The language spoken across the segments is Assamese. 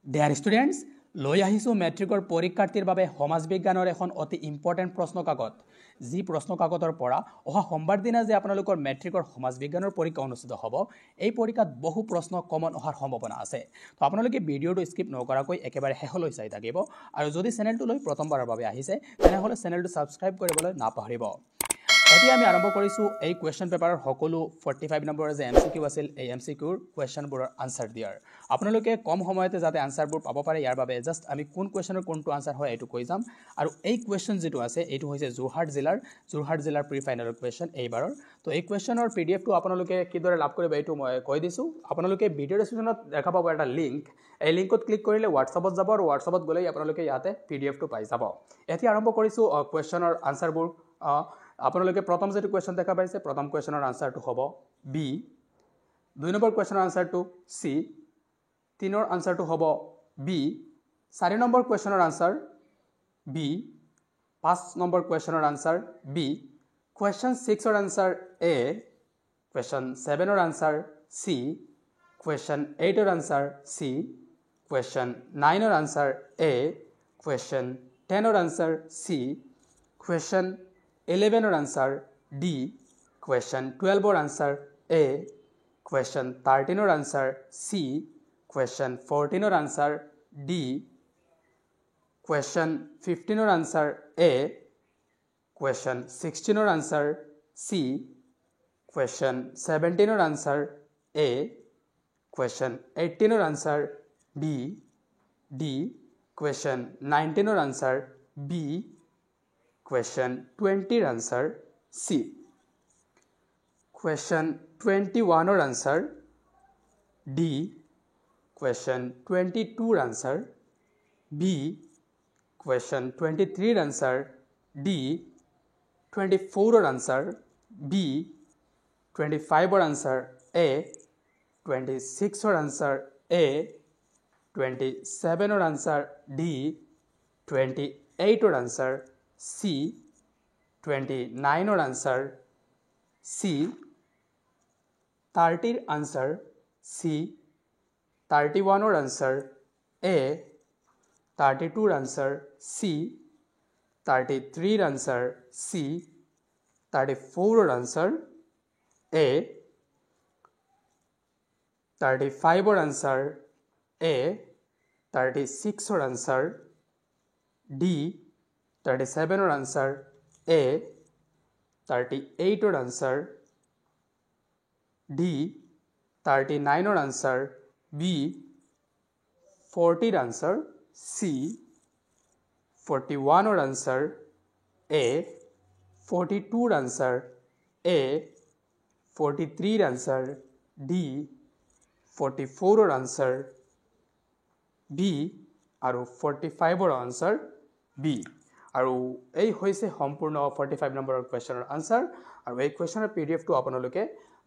Dear students, লৈ আহিছো মেট্ৰিকৰ পৰীক্ষাৰ্থীৰ বাবে সমাজ বিজ্ঞানৰ এখন অতি ইম্পৰ্টেন্ট প্ৰশ্ন কাকত যি প্ৰশ্ন কাকতৰ পৰা অহা সোমবাৰ দিনা যে আপোনালোকৰ মেট্ৰিকৰ সমাজ বিজ্ঞানৰ পৰীক্ষা অনুষ্ঠিত হ'ব এই পৰীক্ষাত বহু প্ৰশ্ন কমন অহাৰ সম্ভাৱনা আছে তো আপোনালোকে ভিডিওটো স্কিপ নকৰাকৈ একেবাৰে শেষলৈ চাই থাকিব আৰু যদি চেনেলটো লৈ প্ৰথমবাৰৰ বাবে আহিছে তেনেহলে চেনেলটো সাবস্ক্ৰাইব কৰিবলৈ নাপাহৰিব এতিয়া আমি আৰম্ভ কৰিছো এই কোৱেশ্চন পেপাৰৰ সকলো 45 নম্বৰৰ যে এমসিকিউ আছিল এই এমসিকিউৰ কোৱেশ্চনবোৰৰ আনসাৰ দিয়াৰ আপোনালোকে কম সময়তে যাতে আনসাৰবোৰ পাব পাৰে ইয়াৰ বাবে জাস্ট আমি কোন কোৱেশ্চনৰ কোনটো আনসাৰ হয় এটো কৈ যাম আৰু এই কোৱেশ্চন যেটো আছে এটো হৈছে যোৰহাট জিলাৰ প্ৰি ফাইনাল কোৱেশ্চন এইবাৰৰ তো এই কোৱেশ্চনৰ পিডিএফটো আপোনালোকে কিদৰে লাভ কৰিব এটো মই কৈ দিছো আপোনালোকে ভিডিও ডেসক্ৰিপচনত দেখা পাব এটা লিংক এই লিংকত ক্লিক কৰিলে WhatsAppত যাব আৰু WhatsAppত গলে আপোনালোকে ইয়াতে পিডিএফটো পাই যাব এতিয়া আৰম্ভ কৰিছো কোৱেশ্চনৰ আনসাৰবোৰ আপোনালোকে প্ৰথম যেটো কোৱেশ্চন দেখা পাইছে প্ৰথম কোৱেশ্চনৰ আনসাৰটো হ'ব বি দুই নম্বৰ কোৱেশ্চনৰ আনসাৰটো সি তিনৰ আনসাৰটো হ'ব বি 4 নম্বৰ কোৱেশ্চনৰ আনসাৰ বি 5 নম্বৰ কোৱেশ্চনৰ আনসাৰ বি কোৱেশ্চন 6 ৰ আনসাৰ এ কোৱেশ্চন 7 ৰ আনসাৰ সি কোৱেশ্চন 8 ৰ আনসাৰ সি কোৱেশ্চন 9 ৰ আনসাৰ এ কোৱেশ্চন 10 ৰ আনসাৰ সি কোৱেশ্চন 11 ৰ আনসাৰ ডি কোৱেশ্চন 12 ৰ আনসাৰ এ কোৱেশ্চন 13 ৰ answer C Question 14 or answer D. Question 15 or answer A. Question 16 or answer C. Question 17 or answer A. Question 18 or answer B. D. Question 19 or answer B. Question 20 or answer C. Question 21 or answer D. Question 22 answer B. Question 23 answer D. 24 answer B. 25 answer A. 26 answer A. 27 answer D. 28 answer C. 29 answer C. 30 answer C. 31 or answer A, 32 answer C, 33 answer C, 34 answer A, 35 answer A, 36 answer D, 37 answer A, 38 answer D, 39 answer B, 40 answer C, 41 answer A, 42 answer A, 43 answer D, 44 answer B, আৰু 45 answer B আৰু এই হৈছে সম্পূৰ্ণ 45 নম্বৰৰ কোৱেশ্চনৰ আনসাৰ আৰু এই কোৱেশ্চনৰ পিডিএফটো আপোনালোকে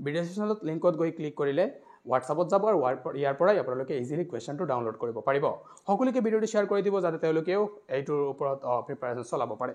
ভিডিও ডেসক্ৰিপচনত লিংকত গৈ ক্লিক কৰিলে WhatsAppত যাব আৰু ইয়াৰ পৰাই আপোনালোকে ইজিলি কোৱেশ্চনটো ডাউনলোড কৰিব পাৰিব সকলোকে ভিডিওটো শেয়াৰ কৰি দিব যাতে তেওঁলোকেও এইটোৰ ওপৰত প্ৰিপাৰেচন চলাব পাৰে